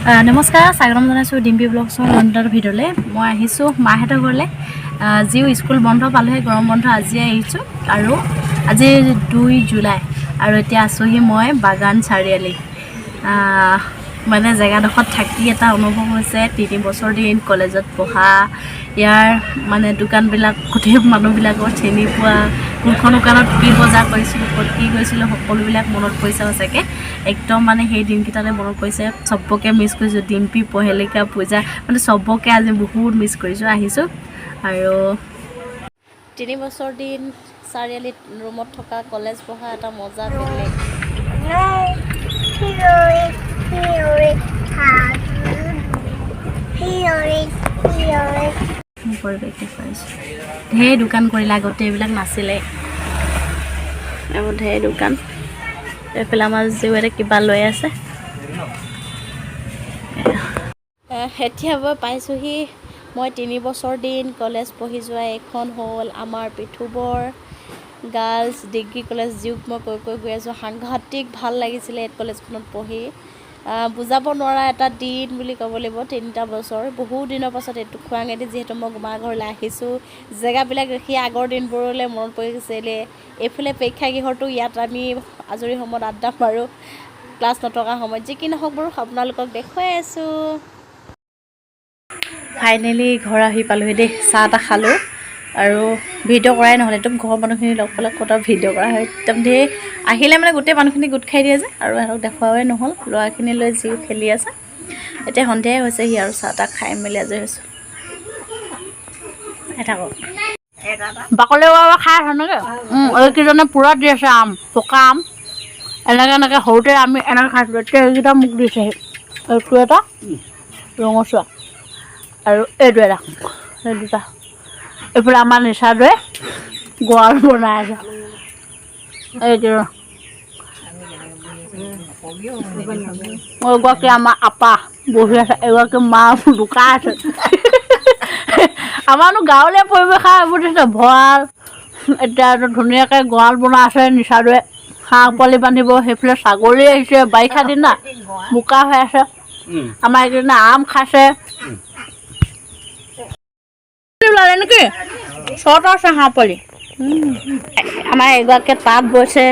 নমস্কাৰ, স্বাগতম জনাইছোঁ ডিম্পি ব্লগছৰ নতুন ভিডিঅ'লৈ। মই আহিছোঁ মাহঁতৰ ঘৰলৈ। যিও স্কুল বন্ধ পালোঁহে, গৰম বন্ধ আজিয়ে আহিছোঁ আৰু আজি 2 জুলাই আৰু এতিয়া আছোঁহি মই বাগান চাৰিআলি। মানে জেগাডোখৰত থাকি এটা অনুভৱ হৈছে 3 বছৰ দিন কলেজত পঢ়া, ইয়াৰ মানে দোকানবিলাক গোটেই মানুহবিলাকৰ চিনি পোৱা, কোনখন দোকানত কি বজাৰ কৰিছিলোঁ, ক'ত কি কৰিছিলোঁ, সকলোবিলাক মনত পৰিছে সঁচাকৈ। একদম মানে সেই দিনকেইটালৈ মনত পৰিছে। চবকে মিছ কৰিছোঁ, ডিম্পি, পহেলিকা, পূজা, মানে চবকে আজি বহুত মিছ কৰিছোঁ। আহিছোঁ আৰু 3 বছৰ দিন চাৰিআলিত ৰুমত থকা, কলেজ পঢ়া এটা মজা বেলেগ। ঢেৰ দোকান কৰিলে, আগতে এইবিলাক নাছিলে। ঢেৰ দোকান। এইফালে আমাৰ জীৱাতে কিবা লৈ আছে। এতিয়া মই পাইছোঁহি। মই 3 বছৰ দিন কলেজ পঢ়ি যোৱা এইখন হ'ল আমাৰ পিঠুবৰ গাৰ্লছ ডিগ্ৰী কলেজ। যিওক মই কৈ গৈ আছোঁ, সাংঘাতিক ভাল লাগিছিলে এই কলেজখনত পঢ়ি। বুজাব নোৱাৰা এটা দিন বুলি ক'ব লাগিব। 3টা বছৰ, বহুত দিনৰ পাছত এইটো খোৱাঙেদি যিহেতু মই মা ঘৰলৈ আহিছোঁ, জেগাবিলাক দেখি আগৰ দিনবোৰলৈ মনত পৰি গৈছিলে। এইফালে প্ৰেক্ষাগৃহতো, ইয়াত আমি আজৰি সময়ত আড্ডা মাৰোঁ, ক্লাছ নথকা সময়ত। যি কি নহওক বাৰু, আপোনালোকক দেখুৱাই আছোঁ। ফাইনেলি ঘৰ আহি পালোঁহি দেই। চাহ তাহ খালোঁ আৰু ভিডিঅ' কৰাই নহ'লে, একদম ঘৰৰ মানুহখিনি লগ পালে ক'ত আৰু ভিডিঅ' কৰা হয়। একদম ধেৰ আহিলে মানে গোটেই মানুহখিনি গোট খাই দিয়ে যে, আৰু সিহঁতক দেখুৱাই নহ'ল। ল'ৰাখিনি লৈ যি খেলি আছে। এতিয়া সন্ধিয়াই হৈছেহি আৰু চাহ তাহ খাই মেলি আজৰি হৈছোঁ। বাকলি খাই আছে নেকি? এইকেইজনে পূৰা দি আছে আম, পকা আম। এনেকৈ সৰুতে আমি এনেকৈ খাইছিলোঁ। এতিয়া এইকেইটা মোক দিছেহি। এইটো এটা ৰঙচুৱা আৰু এইটো এটা, এই দুটা। এইফালে আমাৰ নিচাদৰে গঁৰাল বনাই আছে। এইটো এগৰাকী আমাৰ আপা বহি আছে, এগৰাকী মা লুকাই আছে। আমাৰনো গাঁৱলীয়া পৰিৱেশ এইবোৰ দিছে, ভঁৰাল। এতিয়া ধুনীয়াকৈ গঁৰাল বনাই আছে নিচাদৰে, হাঁহ পোৱালি বান্ধিব। সেইফালে ছাগলী আহিছে, বাৰিষা দিন না, বোকা হৈ আছে। আমাৰ এইকেইদিনা আম খাইছে। ওলালে নেকি? চট আছে হাঁহ পোৱালি। আমাৰ এগৰাকীয়ে তাঁত বৈছে,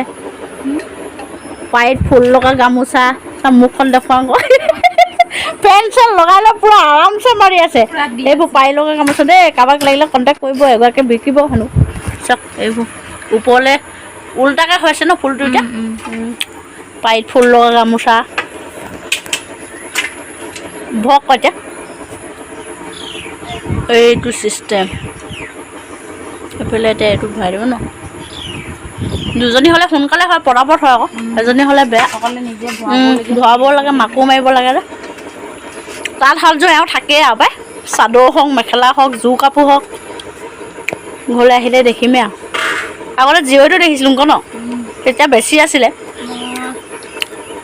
পাইত ফুল লগা গামোচা। মুখখন দেখুৱাওঁ আকৌ। পেন চেন লগাই লৈ পূৰা আৰামছে মাৰি আছে। এইবোৰ পাই লগা গামোচা দেই, কাৰোবাক লাগিলে কণ্টেক্ট কৰিব, এগৰাকীয়ে বিকিব হেনো। চাওক এইবোৰ ওপৰলৈ ওল্টাকৈ হৈছে ন ফুলটো এতিয়া। পাইত ফুল লগা গামোচা ভক এতিয়া এইটো চিষ্টেম। এইফালে এতিয়া এইটো ভৰাই দিব ন। দুজনী হ'লে সোনকালে হয়, পটাপট হয় আকৌ। এজনী হ'লে বেয়া। ধোৱাব লাগে, মাকো মাৰিব লাগে যে। তাত শালযোৰ এওঁ থাকেই আৰু পাই, চাদৰ হওক, মেখেলা হওক, জোৰ কাপোৰ হওক। ঘৰলৈ আহিলে দেখিমেই আৰু। আগতে জীয়ৰীটো দেখিছিলোঁ আকৌ ন, তেতিয়া বেছি আছিলে।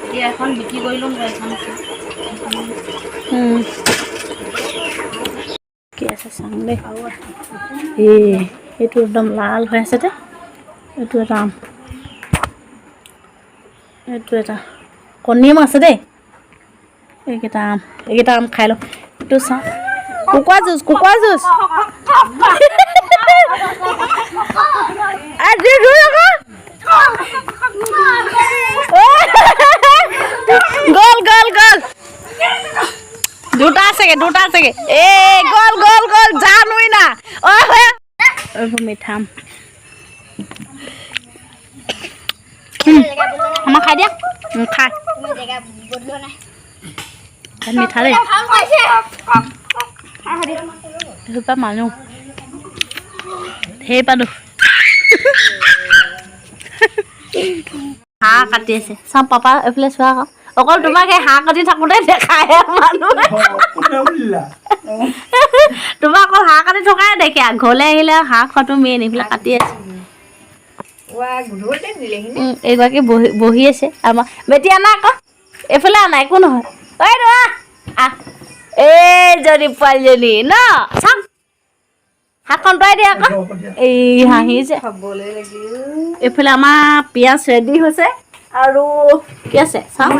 এতিয়া এখন বিক্ৰী কৰিলোঁ, এখন আছে। কি আছে চাওঁ দেই। এইটো একদম লাল হৈ আছে যে, এইটো এটা আম। এইটো এটা কণীও আছে দেই। এইকেইটা আম খাই লওঁ। এইটো চাওঁ, কুকুৰা যুঁজ। গ'ল। দুটা আছেগে। গ'ল। জানুই না। এইবোৰ মিঠা আম। আমাৰ খাই দিয়া। খাই মিঠা দেই। এসোপা মানুহ ধেৰ পালোঁ। হাঁহ কাটি আছে। চাওঁ পাপা এইফালে চোৱা আকৌ। অকল তোমাক সেই হাঁহ কাটি থাকোঁতে দেখায় মানুহ। তোমাক অকল হাঁহ কাটি থকাই দেখে। ঘৰলৈ আহিলে হাঁহ খোৱাটো মেইন। এইবিলাক কাটি আছে। এইগৰাকী বহি আছে। আমাৰ বেটি আনা আকৌ, এইফালে আনা, একো নহয়। এইজনী পোৱালীজনী ন, চাওক হাতখন তৰাই দিয়া আকৌ। এই হাঁহিছে। এইফালে আমাৰ পিঁয়াজ ৰেডি হৈছে আৰু কি আছে চাওঁ,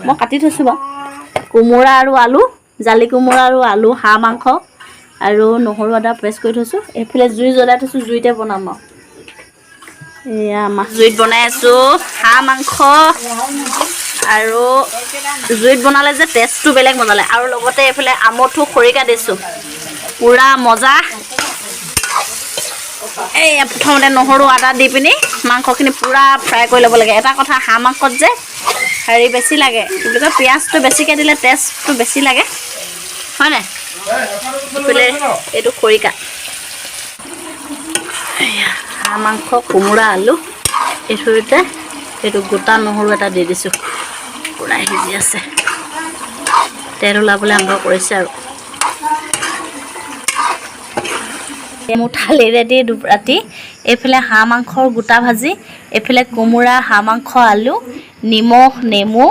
মই কাটি থৈছোঁ বাৰু। কোমোৰা আৰু আলু, জালি কোমোৰা আৰু আলু, হাঁহ মাংস আৰু নহৰু আদা পেষ্ট কৰি থৈছোঁ। এইফালে জুই জ্বলাই থৈছোঁ, জুইতে বনাম আৰু এয়া মাছ জুইত বনাই আছোঁ হাঁহ মাংস আৰু জুইত বনালে যে টেষ্টটো বেলেগ বনালে আৰু লগতে এইফালে আমঠু খৰিকা দিছোঁ পূৰা মজা। এই প্ৰথমতে নহৰু আদা দি পিনি মাংসখিনি পূৰা ফ্ৰাই কৰি ল'ব লাগে। এটা কথা হাঁহ মাংসত যে হেৰি বেছি লাগে কি বুলি কয় পিঁয়াজটো বেছিকৈ দিলে টেষ্টটো বেছি লাগে হয় নাই। এইফালে এইটো খৰিকা হাঁহ মাংস কোমোৰা আলু এইটোতে এইটো গোটা নহৰু এটা দি দিছোঁ পূৰা সিজি আছে। তেল ওলাবলৈ আৰম্ভ কৰিছে আৰু মোৰ থালিৰে দি ৰাতি এইফালে হাঁহ মাংসৰ গোটা ভাজি, এইফালে কোমোৰা হাঁহ মাংস আলু নিমখ নেমু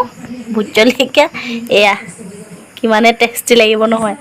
ভোট জলকীয়া এয়া কিমানে টেষ্টি লাগিব নহয়।